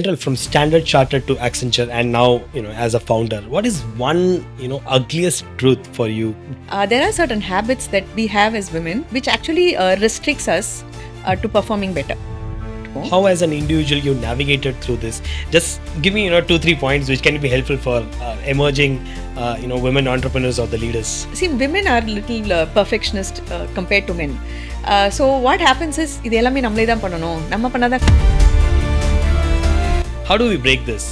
From Standard Chartered to Accenture, and now as a founder, what is one ugliest truth for you? There are certain habits that we have as women which actually restricts us to performing better. How, as an individual, you navigated through this? Just give me 2-3 points which can be helpful for emerging women entrepreneurs or the leaders. See, women are little perfectionist compared to men. So what happens is இது எல்லாமே நம்மளே தான் பண்ணணும், நம்ம பண்ணாதான். How do we break this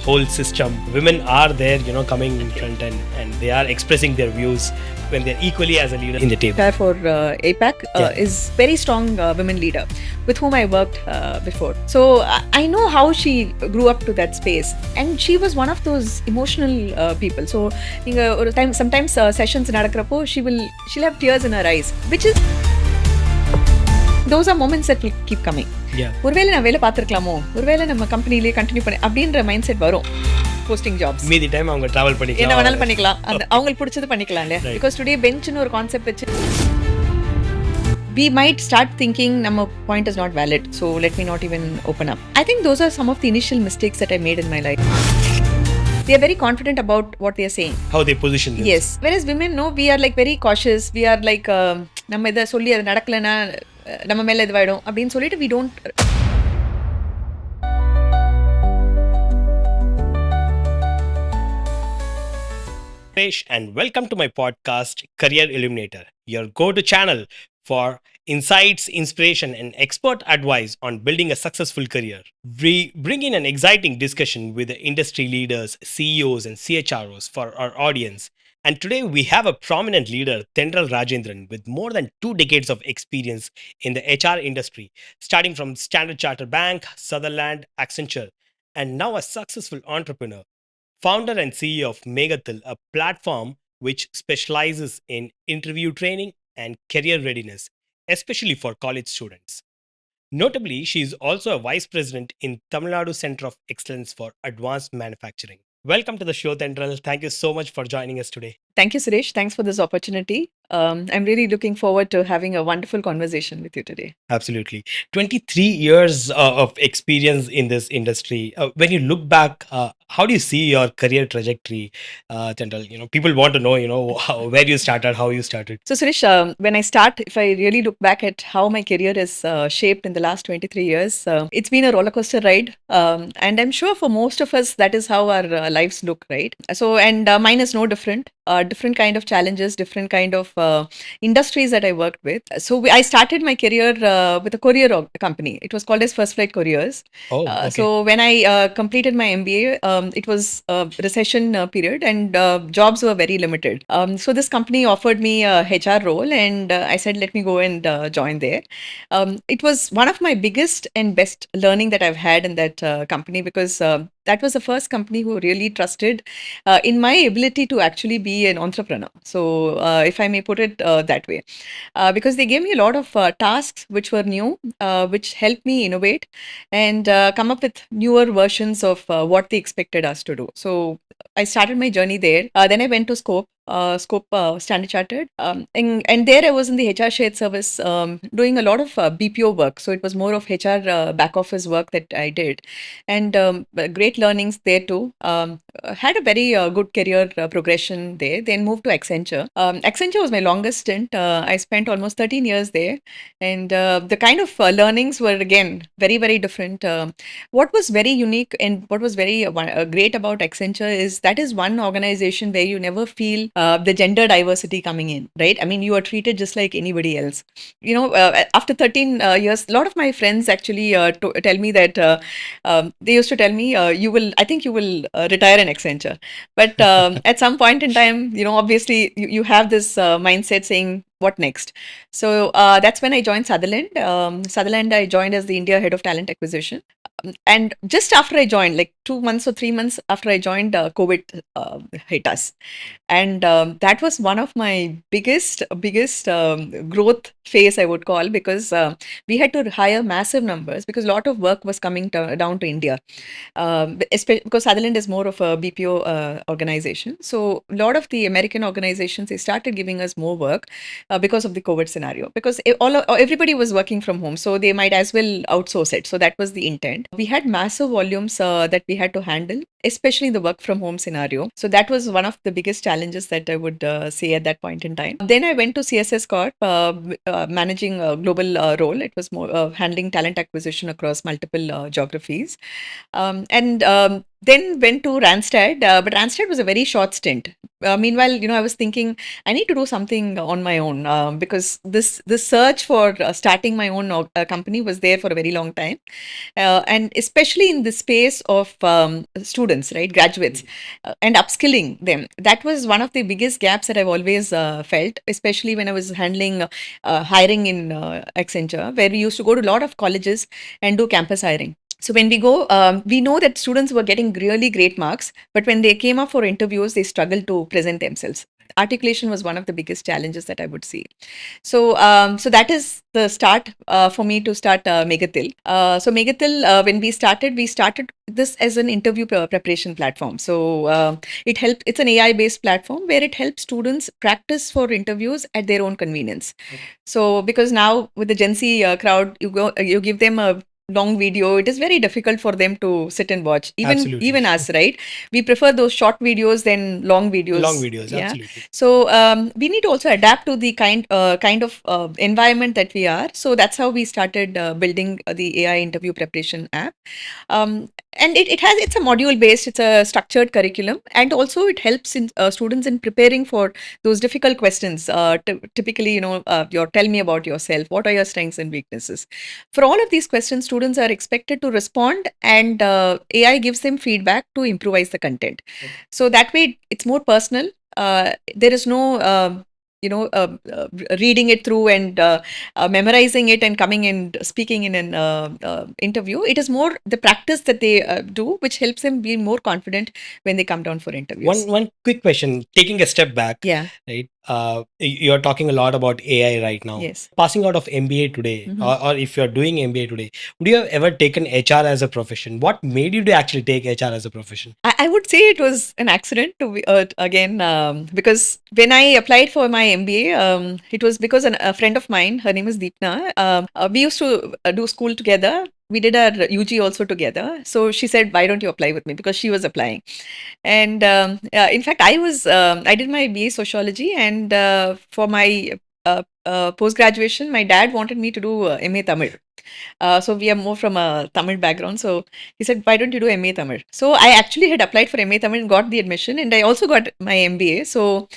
whole system? Women are there, coming in front and they are expressing their views when they're equally as a leader in the table. For APAC is very strong women leader with whom I worked before. So I know how she grew up to that space, and she was one of those emotional people. So sometimes sessions நடக்கிறப்போ she'll have tears in her eyes, which is those are moments that will keep coming. ஒருவேளை நான் வேலை பார்த்துருக்கலாமோ, ஒருவேளை நம்ம கம்பெனிலேயே continue பண்ணி அப்படின்ற mind set வரும். Posting jobs மீதி time அவங்க டிராவல் பண்ணிக்கலாம், என்ன வேணாலும் பண்ணிக்கலாம், அந்த அவங்களுக்கு பிடிச்சது பண்ணிக்கலாம் இல்லையா? பிகாஸ் டுடே பெஞ்ச்னு ஒரு கான்செப்ட் வச்சு we might start thinking நம்ம point is not valid, so let me not even open up. I think those are some of the initial mistakes that I made in my life. They are very confident about what they are saying, how they position themselves. Yes, whereas women, no, we are like very cautious. We are like நம்ம இதை சொல்லி அது நடக்கலைன்னா நம்ம மேல இதுவாயிடும் அப்படின்னு சொல்லிட்டு we don't. And welcome to my podcast, Career Illuminator, your go-to channel for insights, inspiration, and expert advice on building a successful career. We bring in an exciting discussion with the industry leaders, CEOs, and CHROs for our audience. And today we have a prominent leader, Tendral Rajendran, with more than 2 decades of experience in the HR industry, starting from Standard Chartered Bank, Sutherland, Accenture, and now a successful entrepreneur. Founder and CEO of Megathil, a platform which specializes in interview training and career readiness, especially for college students. Notably, she is also a vice president in Tamil Nadu Center of Excellence for Advanced Manufacturing. Welcome to the show, Tendral. Thank you so much for joining us today. Thank you, Suresh. Thanks for this opportunity. I'm really looking forward to having a wonderful conversation with you today. Absolutely. 23 years of experience in this industry. When you look back, how do you see your career trajectory, Tendral? People want to know, where you started, how you started. So, Suresh, when I start, if I really look back at how my career is shaped in the last 23 years, it's been a roller coaster ride. And I'm sure for most of us, that is how our lives look, right? So, and mine is no different. Different kind of challenges, different kind of industries that I worked with. So I started my career with a courier company. It was called as First Flight Couriers. Oh, okay. So when I completed my MBA, it was a recession period and jobs were very limited. So this company offered me a HR role and I said, let me go and join there. It was one of my biggest and best learning that I've had in that company because that was the first company who really trusted in my ability to actually be an entrepreneur. So if I may put it that way, because they gave me a lot of tasks which were new, which helped me innovate and come up with newer versions of what they expected us to do. So I started my journey there. Then I went to Scope Standard Chartered. And there I was in the HR shared service doing a lot of BPO work. So it was more of HR back office work that I did. And great learnings there too. Had a very good career progression there. Then moved to Accenture. Accenture was my longest stint. I spent almost 13 years there. And the kind of learnings were again very, very different. What was very unique and what was very great about Accenture is that is one organization where you never feel the gender diversity coming in, right? I mean, you are treated just like anybody else. After 13 years, a lot of my friends actually tell me that they used to tell me, I think you will retire in Accenture. But at some point in time, obviously you have this mindset saying, what next? So that's when I joined Sutherland. Sutherland, I joined as the India head of talent acquisition. And just after I joined, like 2 months or 3 months after I joined, COVID hit us. And that was one of my biggest growth phase, I would call, because we had to hire massive numbers because a lot of work was coming down to India. Because Sutherland is more of a BPO organization. So a lot of the American organizations, they started giving us more work because of the COVID scenario. Because everybody was working from home, so they might as well outsource it. So that was the intent. We had massive volumes that we had to handle, especially in the work from home scenario. So that was one of the biggest challenges that I would say at that point in time. Then I went to CSS Corp, managing a global role. It was more handling talent acquisition across multiple geographies. And then went to Randstad, but Randstad was a very short stint. Meanwhile, I was thinking I need to do something on my own because this search for starting my own company was there for a very long time, and especially in the space of students, right, graduates, and upskilling them. That was one of the biggest gaps that I've always felt, especially when I was handling hiring in Accenture, where we used to go to a lot of colleges and do campus hiring. So when we go, we know that students were getting really great marks, but when they came up for interviews, they struggled to present themselves. Articulation was one of the biggest challenges that I would see. So that is the start for me to start Megatil. So Megatil, when we started this as an interview preparation platform. So it helped. It's an AI-based platform where it helps students practice for interviews at their own convenience. So because now with the Gen Z crowd, you give them a long video, it is very difficult for them to sit and watch. Absolutely. Even us, right? We prefer those short videos than long videos. Long videos, Yeah. absolutely. So we need to also adapt to the kind of environment that we are. So that's how we started building the AI interview preparation app. And it's a module based, it's a structured curriculum, and also it helps in students in preparing for those difficult questions. Typically, your tell me about yourself. What are your strengths and weaknesses? For all of these questions, students are expected to respond, and AI gives them feedback to improvise the content. So that way, it's more personal. There is no reading it through and memorizing it and coming and speaking in an interview. It is more the practice that they do, which helps them be more confident when they come down for interviews. One quick question, taking a step back. Yeah. Right. You're talking a lot about AI right now. Yes. Passing out of MBA today, or if you're doing MBA today, would you have ever taken HR as a profession? What made you to actually take HR as a profession? I would say it was an accident to be, again, because when I applied for my MBA, it was because a friend of mine, her name is Deepna, we used to do school together. We did our UG also together. So she said, why don't you apply with me? Because she was applying. And in fact, I did my BA sociology, and for my post graduation, my dad wanted me to do MA Tamil. So we are more from a Tamil background. So he said, why don't you do MA Tamil? So I actually had applied for MA Tamil and got the admission, and I also got my MBA. So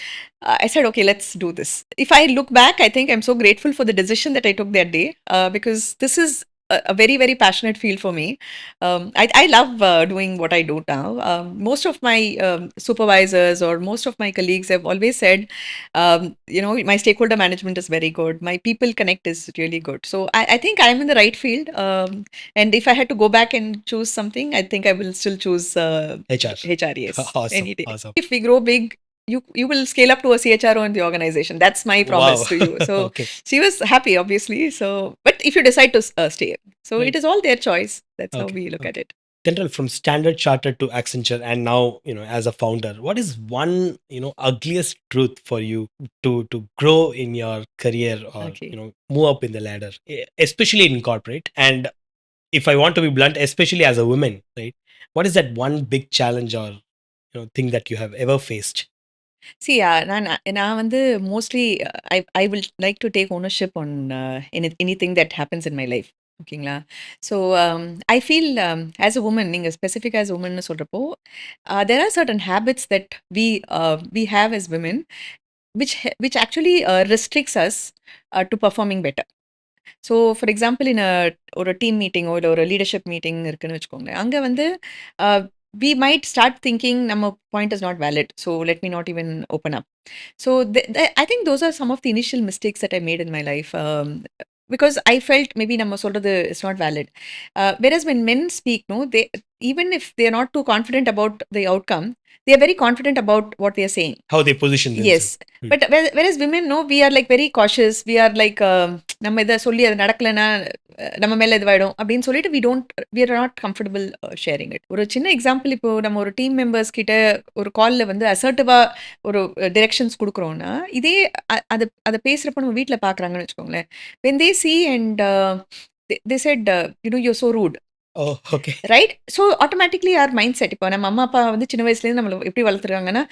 I said, okay, let's do this. If I look back, I think I'm so grateful for the decision that I took that day, because this is a very, very passionate field for me. I love doing what I do now. Most of my supervisors or most of my colleagues have always said, my stakeholder management is very good. My people connect is really good. So I think I'm in the right field. And if I had to go back and choose something, I think I will still choose HR. HR, yes. Awesome. Any day. Awesome. If we grow big, you will scale up to a CHRO in the organization. That's my promise to you. So Okay. she was happy, obviously. So, but if you decide to stay, so Right. it is all their choice. That's how Okay, we look okay. at it. General, from Standard Chartered to Accenture, and now as a founder, what is one ugliest truth for you to grow in your career, or Okay. move up in the ladder, especially in corporate? And if I want to be blunt, especially as a woman, right? What is that one big challenge or thing that you have ever faced? See, நான் வந்து mostly I will like to take ownership on anything that happens in my life. ஓகேங்களா? So I feel as a woman, நீங்கள் specific as a woman சொல்கிறப்போ, there are certain habits that we have as women, which actually restricts us to performing better. So for example ஒரு team மீட்டிங்கோ இல்லை ஒரு leadership meeting இருக்குன்னு வச்சுக்கோங்களேன். அங்கே வந்து we might start thinking நம்ம point is not valid, so let me not even open up. So I think those are some of the initial mistakes that I made in my life, because I felt maybe நம்ம சொல்றது is not valid. Whereas when men speak, no, they, even if they are not too confident about the outcome, they are very confident about what they are saying. How they position themselves. Yes. But whereas women, no, we are like very cautious. We are like, நம்ம இதை சொல்லி அது நடக்கலைன்னா நம்ம மேலே இதுவாயிடும் அப்படின்னு சொல்லிட்டு we are not comfortable sharing it. ஒரு சின்ன எக்ஸாம்பிள், இப்போ நம்ம ஒரு டீம் மெம்பர்ஸ் கிட்ட ஒரு காலில் வந்து அசர்ட்டிவா ஒரு டிரெக்ஷன்ஸ் கொடுக்குறோம்னா, இதே அதை பேசுகிறப்ப நம்ம வீட்டில் பார்க்குறாங்கன்னு வச்சுக்கோங்களேன். when they see and they said, you're so rude. Oh, okay. Right? So automatically our mind set. இப்போ நம்ம அம்மா, அப்பா வந்து சின்ன வயசுலேருந்து நம்மள எப்படி வளர்த்துருக்காங்கன்னா,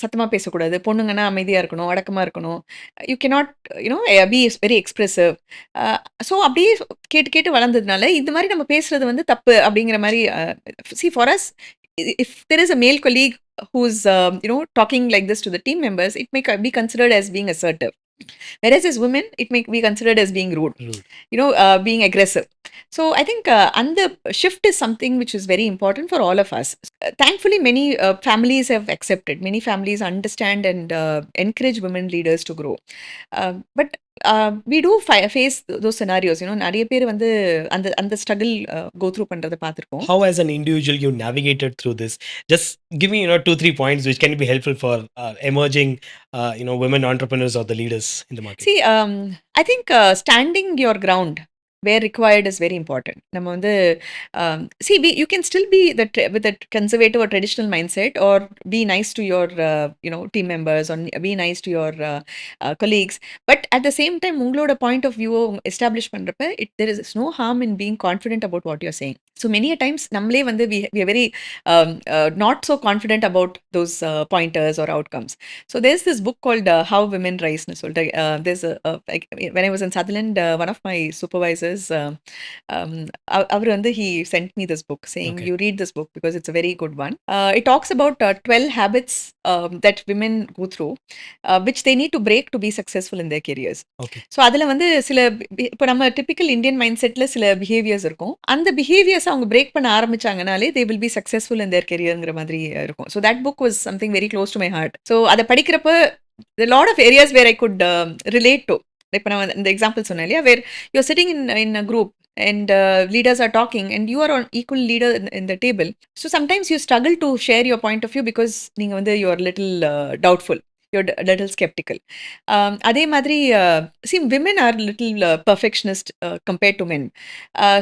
சத்தமா பேசக்கூடாது. பொண்ணுங்கன்னா அமைதியா இருக்கணும், அடக்கமா இருக்கணும். You cannot be very expressive. A so அப்படியே கேட்டு கேட்டு வளர்ந்ததுனால, இந்த மாரி நம்ம பேசுறது வந்து தப்பு அப்படிங்கிற மாரி for us if there is a male colleague who is talking like this to the team members, it may be considered as being assertive. Whereas as women, it may be considered as being rude, Rude. being aggressive. So I think and the shift is something which is very important for all of us. Thankfully, many families have accepted. Many families understand and encourage women leaders to grow. But we do face those scenarios. நிறைய பேர் வந்து அந்த struggle go through பண்றத பார்த்திருக்கோம். How, as an individual, you navigated through this? Just give me, 2-3 points which can be helpful for emerging, women entrepreneurs or the leaders in the market. See, I think standing your ground where required is very important. நம்ம வந்து you can still be with a conservative or traditional mindset, or be nice to your team members, or be nice to your colleagues. But at the same time, உங்களோட point of view establish பண்றப்ப, there is no harm in being confident about what you're saying. So many a times நம்மளே வந்து we are very not so confident about those pointers or outcomes. So there's this book called How Women Rise னு சொல்லிட்டு, there's like when I was in Sutherland, one of my supervisors, um, அவர் வந்து he sent me this book saying, Okay. you read this book because it's a very good one. It talks about 12 habits that women go through, which they need to break to be successful in their careers. Okay. So அதில் வந்து சில இப்போ நம்ம typical Indian mind செட்டில் சில behaviours இருக்கும். அந்த behaviours அவங்க பிரேக் பண்ண ஆரம்பிச்சாங்கனாலே they will be successful in their கெரியர்ங்கிற மாதிரி இருக்கும். So that book was something very close to my heart. So அதை படிக்கிறப்ப lot of areas where I could relate to. இப்போ நான் இந்த எக்ஸாம்பிள் சொன்னேன் இல்லையா, where you are sitting in a group and leaders are talking and you are on equal leader in the table. So sometimes you struggle to share your point of view because நீங்க வந்து you are little doubtful, you're a little skeptical. அதே மாதிரி see, women are little perfectionist compared to men.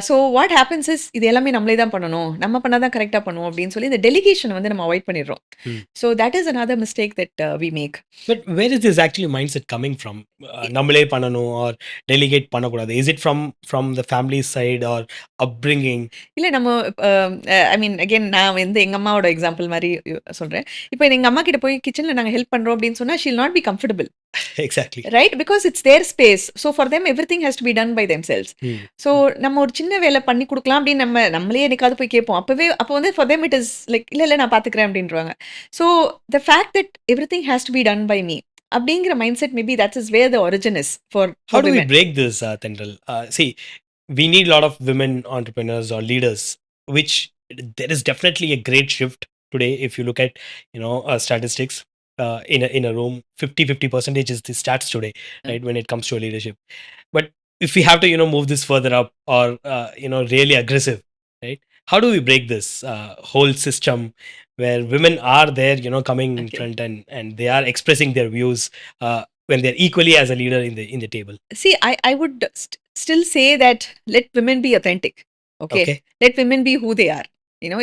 So what happens is, இது எல்லாமே நம்மளே தான் பண்ணணும், நம்ம பண்ணாதான் கரெக்டா பண்ணுவோம் அப்படின்னு சொல்லி இந்த டெலிகேஷன் வந்து நம்ம அவாய்ட் பண்ணிடுறோம். Hmm. So that is another mistake that we make. But where is this actually mindset coming from? நம்மளே பண்ணணும் or delegate பண்ணக்கூடாது. Is it from the family side or upbringing? இல்ல நம்ம ஐ மீன் அகைன் நான் வந்து எங்க அம்மாவோட எக்ஸாம்பிள் மாதிரி சொல்றேன். இப்போ எங்க அம்மா கிட்ட போய் கிச்சன்ல நாங்க ஹெல்ப் பண்றோம் அப்படின்னு சொன்னா, she'll not be comfortable. Exactly. Right? Because it's their space. So for them everything has to be done by themselves. Hmm. So நம்ம ஒரு சின்ன வேலை பண்ணி குடுக்கலாம் அப்படின்னு நம்மளே என்னைக்காவது போய் கேட்போம். அப்போ வந்து for them it is like இல்ல நான் பார்த்துக்கிறேன் அப்படின்ருவாங்க. So the fact that everything has to be done by me அப்படிங்கிற mind set, maybe that is where the origin is How for do we women. break this, Tendral? See, we need a lot of women entrepreneurs or leaders, which there is definitely a great shift today. If you look at, statistics, in a room, 50% is the stats today, right? When it comes to leadership. But if we have to, move this further up, or, really aggressive, right? How do we break this whole system where women are there, coming in Okay. front, and they are expressing their views, when they're equally as a leader in the table? See, I would still say that let women be authentic. Okay? Okay. Let women be who they are.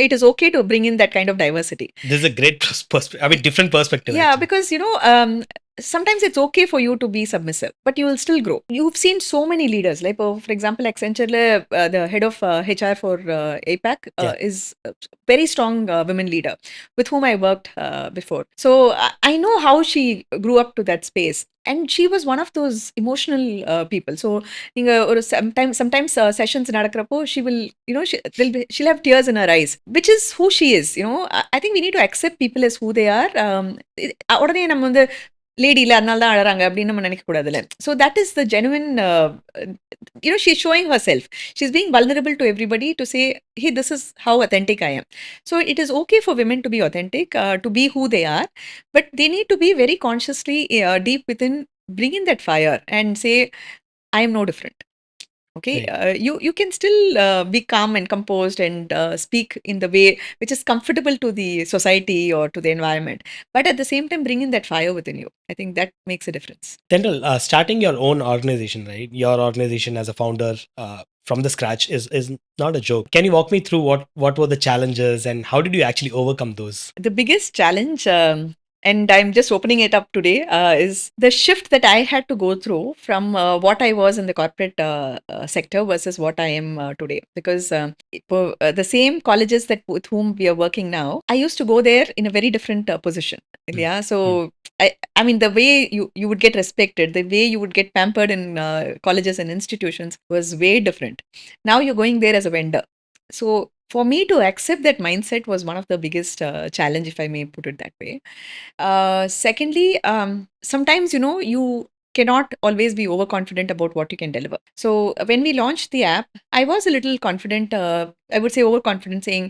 It is okay to bring in that kind of diversity. This is a great perspective. I mean, different perspective. Yeah, actually. because sometimes it's okay for you to be submissive, but you will still grow. You've seen so many leaders, like for example, Accenture, the head of HR for APAC Yeah. is a very strong women leader with whom I worked before. So I know how she grew up to that space, and she was one of those emotional people. So நீங்க ஒரு sometimes sessions நடக்கிறப்போ she will she'll have tears in her eyes, which is who she is. I think we need to accept people as who they are. உடனே நம்ம வந்து lady இல்ல அதனால தான் அழறாங்க அப்படின்னு நம்ம நினைக்க கூடாதுல்ல. So that is the genuine she showing her self. She is being vulnerable to everybody to say, hey, this is how authentic I am. So it is okay for women to be authentic, to be who they are, but they need to be very consciously deep within, bring in that fire and say, I am no different. Okay, Right. you can still be calm and composed and speak in the way which is comfortable to the society or to the environment, but at the same time bring in that fire within you. I think that makes a difference. Tendral, starting your own organization, right? Your organization as a founder, from the scratch is not a joke. Can you walk me through what were the challenges and how did you actually overcome those? The biggest challenge and I'm just opening it up today, is the shift that I had to go through from what I was in the corporate sector versus what I am today. Because the same colleges that with whom we are working now, I used to go there in a very different position. Mm. Yeah, Mm. so I mean, the way you would get respected, the way you would get pampered in colleges and institutions was way different. Now you're going there as a vendor. So for me to accept that mindset was one of the biggest challenge, if I may put it that way. Secondly, sometimes, you cannot always be overconfident about what you can deliver. So when we launched the app, I was a little confident, I would say overconfident, saying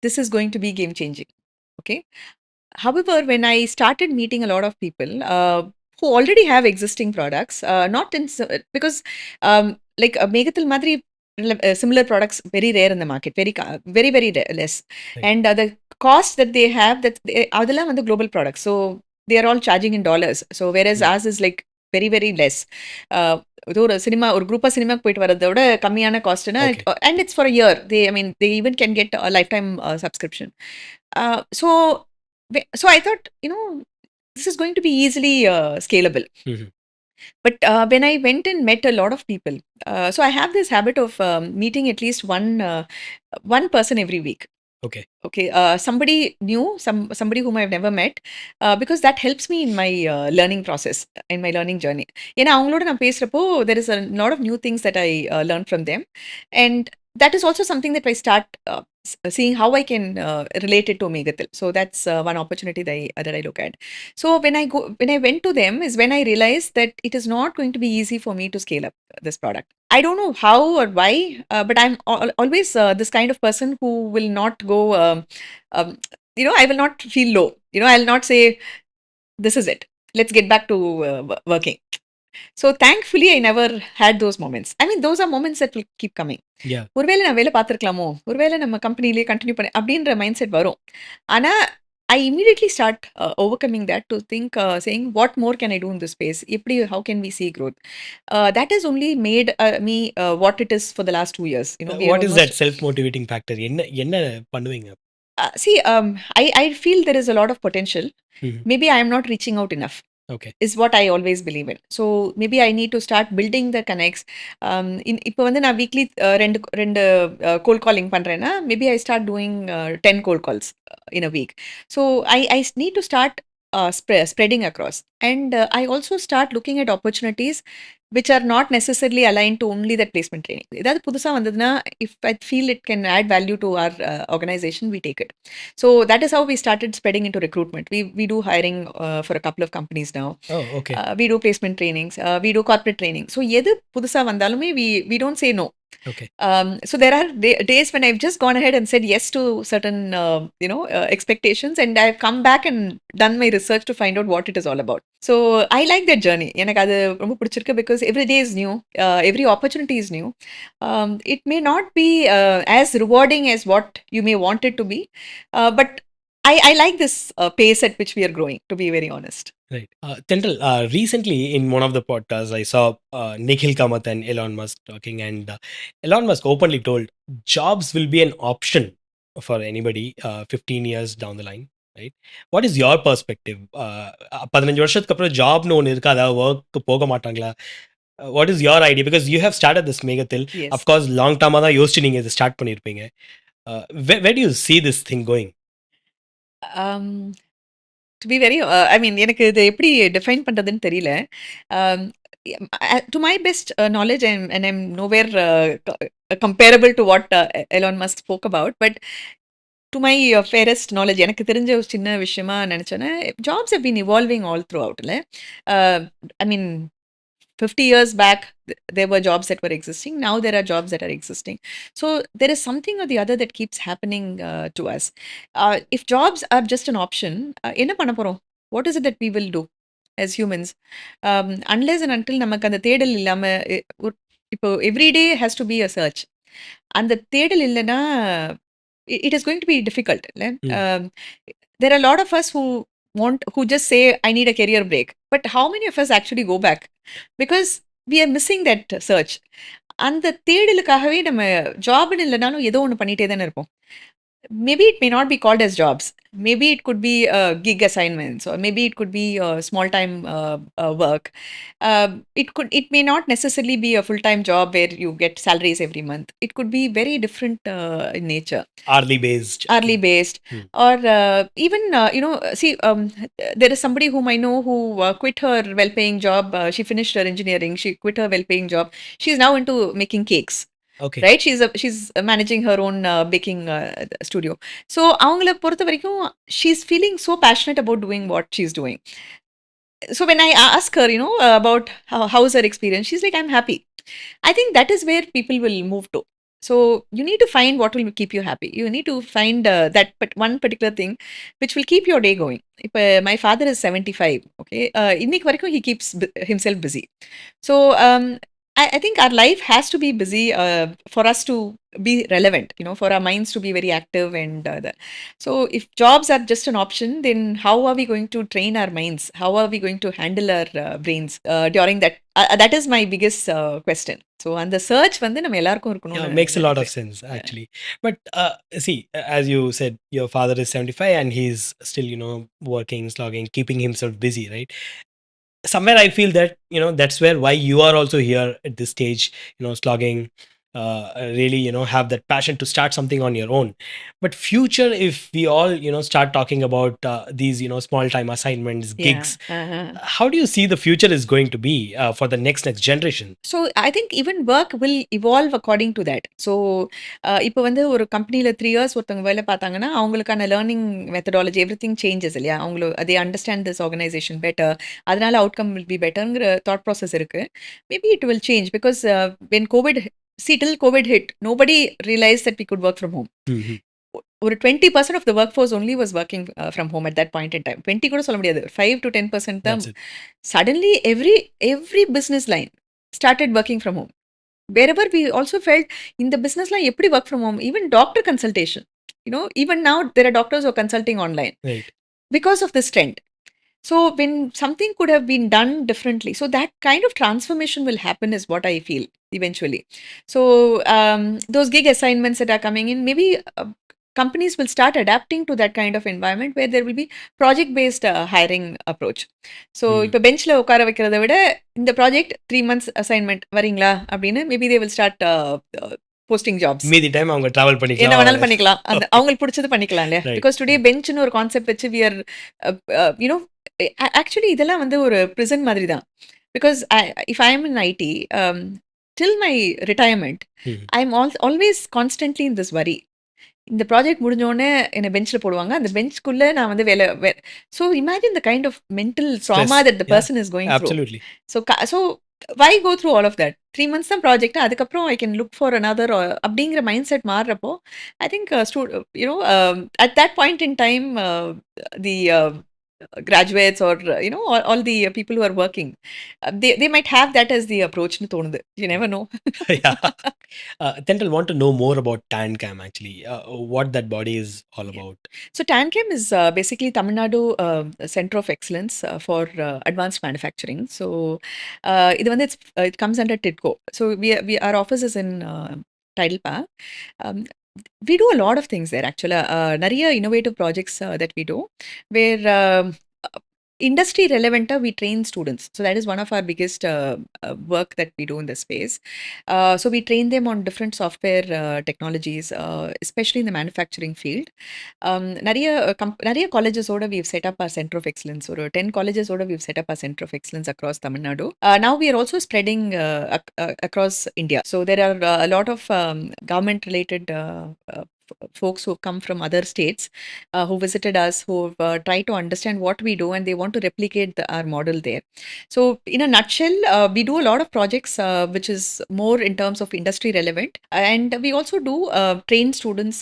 this is going to be game changing. Okay. However, when I started meeting a lot of people who already have existing products, not in because like Megatil Madri, similar products very rare in the market, very very less, Right. and the cost that they have, that அதெல்லாம் வந்து global products, so they are all charging in dollars. So whereas Mm. ours is like very very less. ஏதோ ஒரு cinema ஒரு குரூப்பாக சினிமாக்கு போயிட்டு வரதை விட கம்மியான காஸ்ட்னா, Okay. And it's for a year. I mean they even can get life time subscription. So so I thought, this is going to be easily scalable. Mhm. But when I went and met a lot of people, so I have this habit of meeting at least one person every week. Okay. Okay, somebody new, somebody whom I've never met, because that helps me in my learning process, in my learning journey. ஏன்னா அவங்களோட நான் பேசுறப்போ there is a lot of new things that I learn from them, and that is also something that I start seeing how I can relate it to Megatil. So that's one opportunity that I look at. So when I went to them is when I realized that it is not going to be easy for me to scale up this product. I don't know how or why, but I'm always this kind of person who will not go, um, I will not feel low. I'll not say, this is it. Let's get back to working. So thankfully, I never had those moments. I mean, those are moments that will keep coming. Yeah. ஒருவேளை நான் வேலை பார்த்துருக்கலாமோ, ஒருவேளை நம்ம கம்பெனிலேயே continue பண்ண அப்படின்ற mind set வரும். ஆனா I immediately start overcoming that to think, saying, what more can I do in this space? How can we see growth? That has only made me what it is for the last 2 years. We are What is almost. that self motivating factor? என்ன பண்ணுவீங்க? See, I feel there is a lot of potential. Mhm. Maybe I am not reaching out enough. Okay. Is what I always believe in. So maybe I need to start building the connects. இப்போ வந்து நான் weekly ரெண்டு cold calling பண்றேன்னா, maybe I start doing 10 cold calls in a week. So I need to start spreading across, and I also start looking at opportunities which are not necessarily aligned to only that placement training. ஏதாவது புதுசா வந்ததுன்னா, if I feel it can add value to our organization, we take it. So that is how we started spreading into recruitment. We do hiring for a couple of companies now. Oh, okay. We do placement trainings. We do corporate training. So எது புதுசா வந்தாலுமே we don't say no. Okay. So there are days when I've just gone ahead and said yes to certain expectations, and I've come back and done my research to find out what it is all about. So I like that journey. எனக்கு அது ரொம்ப பிடிச்சிருக்கு because every day is new, every opportunity is new. It may not be as rewarding as what you may want it to be, but I like this pace at which we are growing, to be very honest. Right. Tendral, recently in one of the podcasts, I saw Nikhil Kamath and Elon Musk talking, and Elon Musk openly told jobs will be an option for anybody 15 years down the line. Right. What is your perspective? 15 வருஷத்துக்கு அப்புறம் ஜாப்னு ஒன்று இருக்காதா, work போக மாட்டாங்களா? What is your idea? Because you have started this Megatil. Yes. Of course, long term தான் யோசிச்சு நீங்கள் இதை ஸ்டார்ட் பண்ணியிருப்பீங்க. Where do you see this thing going? To be very, I mean, எனக்கு இது எப்படி டிஃபைன் பண்றதுன்னு தெரியல. Um, to my best knowledge, and I'm nowhere comparable to what Elon Musk spoke about, but to my fairest knowledge, எனக்கு தெரிஞ்ச ஒரு சின்ன விஷயமா நினைச்சேன்னா, jobs have been evolving all throughout. I mean, 50 years back, there were jobs that were existing. Now there are jobs that are existing. So there is something or the other that keeps happening to us. If jobs are just an option, என்ன பண்ண போறோம்? What is it that we will do as humans? Unless and until நமக்கு அந்த தேடல் இல்லாம, இப்போ every day has to be a search. அந்த தேடல் இல்லைன்னா, it is going to be difficult. There are a lot of us who just say, I need a career break. But how many of us actually go back? Because we are missing that search. அந்த தேடலுக்காகவே நம்ம ஜாப்னு இல்லைனாலும் ஏதோ ஒன்று பண்ணிட்டே தானே இருப்போம். maybe it may not be called as jobs. Maybe it could be gig assignments, or maybe it could be small time work. It may not necessarily be a full time job where you get salaries every month. It could be very different in nature, Hourly based. hourly based, Hmm. or even see, there is somebody whom I know who quit her well paying job. She finished her engineering. She quit her well paying job. She's now into making cakes, Okay. right? She's managing her own baking studio. So அவங்கள பொறுத்த வரைக்கும் she's feeling so passionate about doing what she's doing. So when I ask her, about how's her experience, she's like, I'm happy. I think that is where people will move to. So you need to find what will keep you happy. You need to find that but one particular thing which will keep your day going. If, my father is 75, okay, இன்னைக்கு வரைக்கும் he keeps himself busy. So I think our life has to be busy for us to be relevant, for our minds to be very active. And so if jobs are just an option, then how are we going to train our minds? How are we going to handle our brains during that? That is my biggest question. So அந்த search வந்து நம்ம எல்லாருக்கும் Yeah, இருக்கணும்னு makes a lot of நினைக்கிறேன். sense actually. But see, as you said, your father is 75 and he's still, working, slogging, keeping himself busy, right? Somewhere I feel that, that's where why you are also here at this stage, slogging, really, have that passion to start something on your own. But future, if we all, start talking about these, small time assignments, Yeah. gigs, how do you see the future is going to be for the next generation? So I think even work will evolve according to that. So இப்போ வந்து ஒரு கம்பெனில 3 years ஒருத்தவங்க வேலை பார்த்தாங்கன்னா, அவங்களுக்கான learning methodology everything changes இல்லையா? They understand this organisation better. அதனால அவுட்கம் வில் பி பெட்டர்ங்கிற தாட் ப்ராசஸ் இருக்கு. Maybe it will change because when COVID till COVID hit, nobody realized that we could work from home. Mhm. ஒரு 20% of the workforce only was working from home at that point in time. 20 கூட சொல்ல முடியாது. 5 to 10% தான். That's it. Suddenly every business line started working from home. Wherever we also felt in the business line எப்படி work from home, even doctor consultation. Even now there are doctors who are consulting online Right. because of this trend. So when something could have been done differently, so that kind of transformation will happen is what I feel eventually. So those gig assignments that are coming in, maybe companies will start adapting to that kind of environment where there will be project based hiring approach. So இப்போ பெஞ்ச்ல உட்கார வைக்கிறத விட இந்த project 3 months assignment வரீங்களா அப்படின்னு maybe they will start posting jobs. மீதி time அவங்க travel என்ன பண்ணிக்கலாம். வேணாலும் பண்ணிக்கலாம். அந்த அவங்களுக்கு பிடிச்சது பண்ணிக்கலாம் இல்லையா? Right. பிகாஸ் டுடே பெஞ்ச்னு ஒரு கான்செப்ட் வச்சு வி ஆர் யூனோ ஆக்சுவலி இதெல்லாம் வந்து ஒரு பிரிசன் மாதிரி தான். Because if I am in IT till my retirement, Hmm. I'm always constantly in this worry. இந்த ப்ராஜெக்ட் முடிஞ்சோடனே என்னை பெஞ்சில் போடுவாங்க. அந்த பெஞ்ச்குள்ளே நான் வந்து so imagine the kind of mental trauma that the Yeah, person is going through. absolutely. So why go through all of that? 3 months தான் ப்ராஜெக்ட். அதுக்கப்புறம் I can look for another அப்படிங்கிற மைண்ட் செட் மாறுறப்போ I think at that point in time the graduates or all the people who are working, they might have that as the approach னு தோணுது. You never know. Yeah. Tental want to know more about TANCAM actually. What that body is all about. So TANCAM is basically Tamil Nadu Center of Excellence for Advanced Manufacturing. So இது வந்து it comes under TIDCO. So our office is in Tidalpa. Um, we do a lot of things there actually. நிறைய innovative projects that we do where industry relevant we train students. So that is one of our biggest work that we do in this space. So we train them on different software technologies, especially in the manufacturing field. நிறைய colleges ஓட we've set up our center of excellence. ஒரு 10 colleges ஓட we've set up our center of excellence across Tamil Nadu. Now we are also spreading across India. So there are a lot of government related folks who come from other states who visited us, who tried to understand what we do and they want to replicate our model there. So in a nutshell, we do a lot of projects which is more in terms of industry relevant, and we also do train students,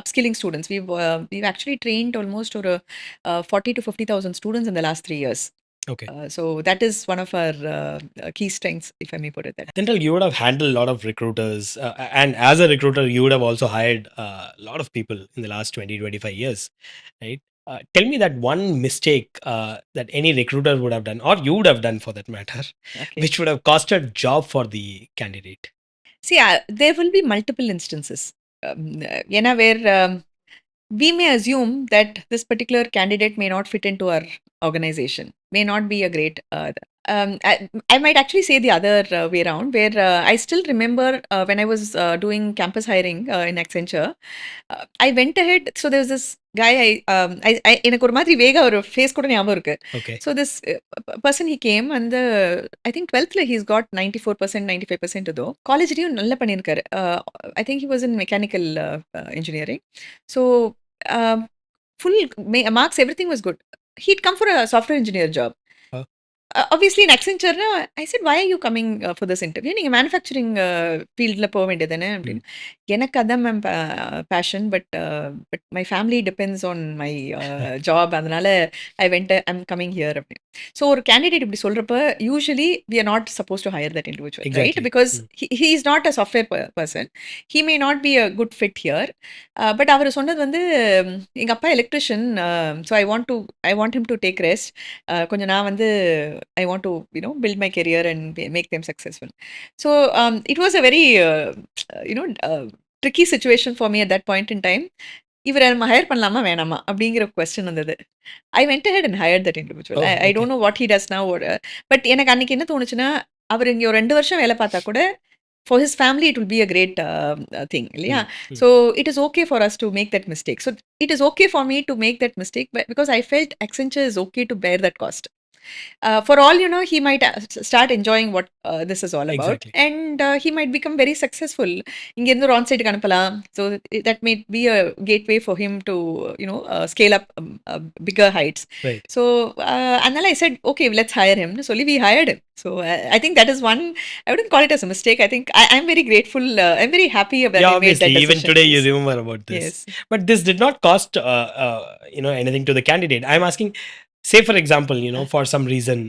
upskilling students. We've actually trained almost over 40 to 50,000 students in the last 3 years. Okay. So that is one of our key strengths, if I may put it that way. Tental, you would have handled a lot of recruiters, and as a recruiter, you would have also hired a lot of people in the last 20-25 years, right? Tell me that one mistake that any recruiter would have done, or you would have done for that matter, Okay. which would have costed job for the candidate. See, there will be multiple instances. ஏன்னா வேர் we may assume that this particular candidate may not fit into our organization, may not be a great. I might actually say the other way around, where I still remember when I was doing campus hiring in Accenture, I went ahead. So there was this guy. எனக்கு ஒரு மாதிரி வேகா ஒரு face கூட ஞாபகம் இருக்கு. Okay. So this person he came and the I think 12th he's got 94% 95% ஏதோ காலேஜ்லயும் நல்லா பண்ணியிருக்காரு. I think he was in mechanical engineering. So uh, full marks, everything was good. He'd come for a software engineer job. Uh, Obviously in Accenture, I said, why are you coming for this interview? நீங்க manufacturing ஃபீல்டில் போக வேண்டியதானே அப்படின்னு. எனக்கு அதான் ma'am passion, but my family depends on my job, அதனால I'm coming here அப்படின்னு. So ஒரு கேண்டிடேட் இப்படி சொல்றப்ப usually we are not supposed to hire that individual, right? Exactly. Because he is not a software person, he may not be a good fit here. But அவர் சொன்னது வந்து, எங்க அப்பா electrician, so I want him to take rest, கொஞ்சம் நான் வந்து I want to, build my career and make them successful. So it was a very, tricky situation for me at that point in time. இவரை நம்ம higher பண்ணலாமா வேணாமா அப்படிங்கிற question வந்தது. I went ahead and higher that individual. Oh, I okay. Don't know what he does now. But எனக்கு அன்னைக்கு என்ன தோணுச்சுன்னா, அவர் இங்கே ஒரு 2 வருஷம் வேலை பார்த்தா கூட for his family it will be a great thing, இல்லையா? So it is okay for us to make that mistake. So it is okay for me to make that mistake, because I felt Accenture is okay to bear that cost. For all you know, he might start enjoying what this is all about. Exactly. And he might become very successful. இங்கேருந்து ஒரு on-site அனுப்பலாம். So that may be a gateway for him to, scale up bigger heights. Right. So and then I said, okay, let's hire him. So we hired him. So I think that is one. I wouldn't call it as a mistake. I think I'm very grateful. I'm very happy that Yeah, I made that obviously, even decision. today you remember about this. Yes. But this did not cost, anything to the candidate. I'm asking, say for example, for some reason,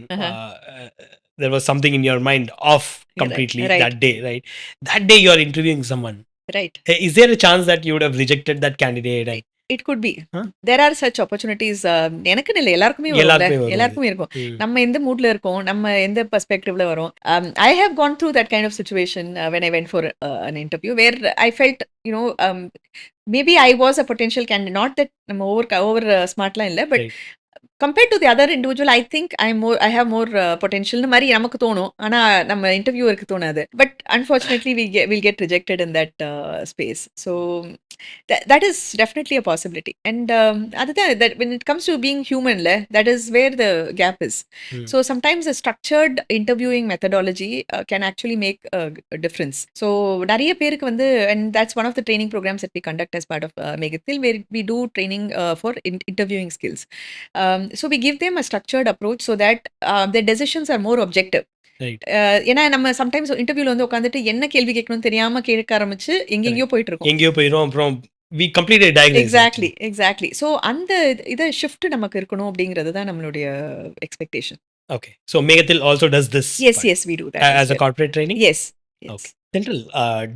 there was something in your mind off completely right. that day, right? That day you are interviewing someone. Right. Is there a chance that you would have rejected that candidate? And It could be. Huh? There are such opportunities. எனக்குன்னு இல்லை, எல்லாருக்குமே வரும்ல, எல்லாருக்குமே வரும். எல்லாருக்குமே இருக்கும். நம்ம எந்த மூட்ல இருக்கோம், நம்ம எந்த பெர்ஸ்பெக்டிவ்ல வரோம். I have gone through that kind of situation when I went for an interview where I felt, maybe I was a potential candidate. Not that நம்ம over smartலாம் இல்லை, but Right. compared to the other individual, I think I have more potential னு மாதிரி நமக்கு தோணும். ஆனா நம்ம இன்டர்வியூவருக்கு தோணாது. But unfortunately we'll get rejected in that space. So that is definitely a possibility. And other than that, when it comes to being human, that is where the gap is. So sometimes a structured interviewing methodology can actually make a difference. So நிறைய பேருக்கு வந்து, and that's one of the training programs that we conduct as part of Megathil, where we do training for interviewing skills. So we give them a structured approach so that their decisions are more objective. Right. ஏன்னா நம்ம sometimes இன்டர்வியூல வந்து உட்காந்துட்டு என்ன கேள்வி கேட்கணும்னு தெரியாம கேட்க ஆரம்பிச்சு எங்கெங்கயோ போயிட்டு இருக்கோம். எங்கேயோ போயிடும், அப்புறம் we completed diagnosis. Exactly. So அந்த இத ஷிஃப்ட் நமக்கு இருக்கணும் அப்படிங்கிறது தான் நம்மளுடைய expectation. Okay. So Megathil also does this. Yes, we do that as a corporate training. Yes. Okay. Central,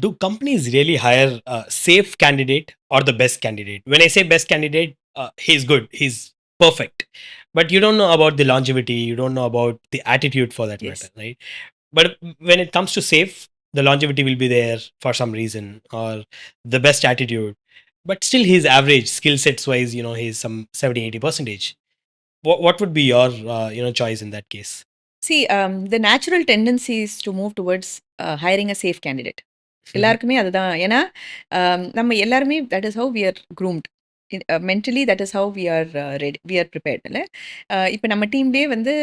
do companies really hire a safe candidate or the best candidate? When I say best candidate, he's good, he's perfect, but you don't know about the longevity, you don't know about the attitude for that matter, right? But when it comes to safe, the longevity will be there for some reason, or the best attitude, but still his average skill sets wise, he's some 70-80%. What would be your choice in that case? See, the natural tendency is to move towards hiring a safe candidate. எல்லாருக்குமே அதுதான். ஏன்னா நம்ம எல்லாருமே that is how we are groomed. Mentally that is how we are ready, we are prepared. இல்லை இப்போ நம்ம டீம்லேயே வந்து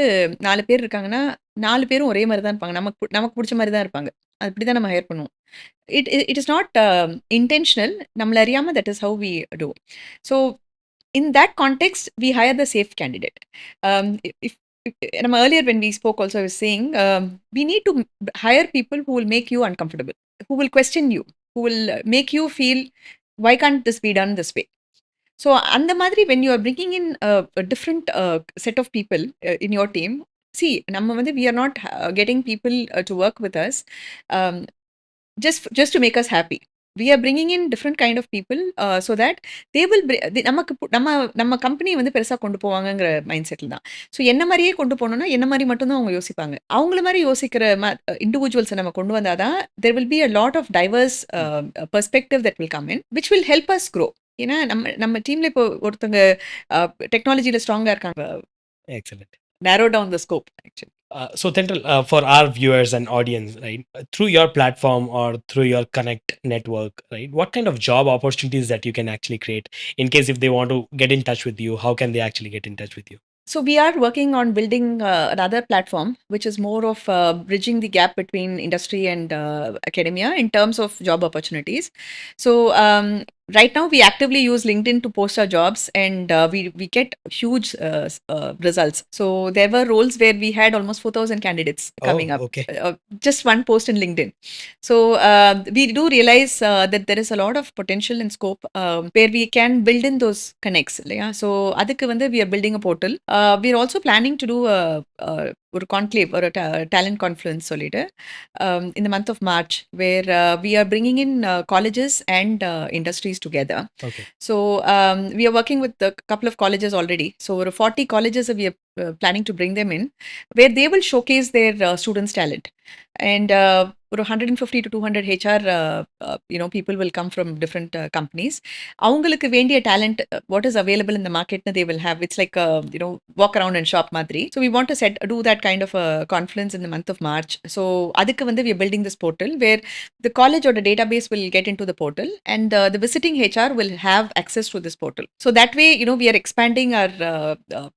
4 பேர் இருக்காங்கன்னா 4 பேரும் ஒரே மாதிரி தான் இருப்பாங்க. நமக்கு பிடிச்ச மாதிரி தான் இருப்பாங்க. அப்படி தான் நம்ம ஹையர் பண்ணுவோம். It is not intentional. நம்மள அறியாம that is how we do. So in that context, we hire the safe candidate. If earlier when we spoke also, I was saying we need to hire people who will make you uncomfortable, who will question you, who will make you feel, why can't this be done this way? So அந்த மாதிரி when you are bringing in a different set of people in your team, see, நம்ம வந்து we are not getting people to work with us just to make us happy. we are bringing in different kind of people so that they will நமக்கு நம்ம company வந்து பெருசா கொண்டு போவாங்கங்கிற mind settle தான். So என்ன மாரியே கொண்டு போகணும்னா, என்ன மாரி மட்டும் தான் அவங்க யோசிப்பாங்க. அவங்கள மாரி யோசிக்கிற இண்டிவிஜுவல்ஸ நம்ம கொண்டு வந்தா தான், there will be a lot of diverse perspective that will come in, which will help us grow. ஏன்னா நம்ம நம்ம டீம்ல இப்போ ஒருத்தங்க டெக்னாலஜில ஸ்ட்ராங்கா இருக்காங்க. Excellent. Narrow down the scope actually. So Tendral, for our viewers and audience, right, through your platform or through your connect network, right, what kind of job opportunities that you can actually create in case if they want to get in touch with you, how can they actually get in touch with you? So we are working on building another platform, which is more of bridging the gap between industry and academia in terms of job opportunities. So right now we actively use LinkedIn to post our jobs, and we get huge results. So there were roles where we had almost 4,000 candidates coming up. Okay. Just one post in LinkedIn. So we do realize that there is a lot of potential and scope where we can build in those connects. Yeah? So அதுக்கு வந்து we are building a portal. We are also planning to do ஒரு conclave or a talent confluence சொல்லிட்டு in the month of March, where we are bringing in colleges and industries together. Okay. So we are working with a couple of colleges already. So over 40 colleges we are planning to bring them in, where they will showcase their students' talent. And 150 to 200 HR people will come from different companies. அவங்களுக்கு வேண்டிய talent, what is available in the market, they will have. It's like walk around and shop madri. So we want to do that kind of a conference in the month of March. So adukku வந்து we are building this portal where the college or the database will get into the portal, and the visiting HR will have access to this portal. So that way, we are expanding our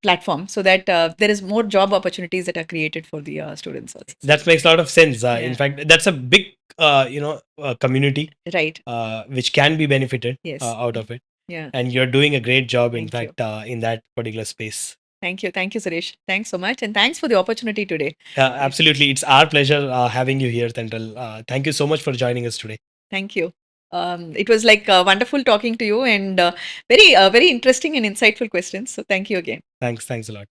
platform so that there is more job opportunities that are created for the students also. That makes a lot of sense. In Yeah. fact, that's a big community Right. which can be benefited Yes. out of it. Yeah. And you're doing a great job, in Thank you. fact, in that particular space. Thank you. Thank you, Suresh. Thanks so much. And thanks for the opportunity today. Absolutely. It's our pleasure having you here, Tendral. Thank you so much for joining us today. Thank you. It was like wonderful talking to you, and very interesting and insightful questions. So thank you again. Thanks a lot.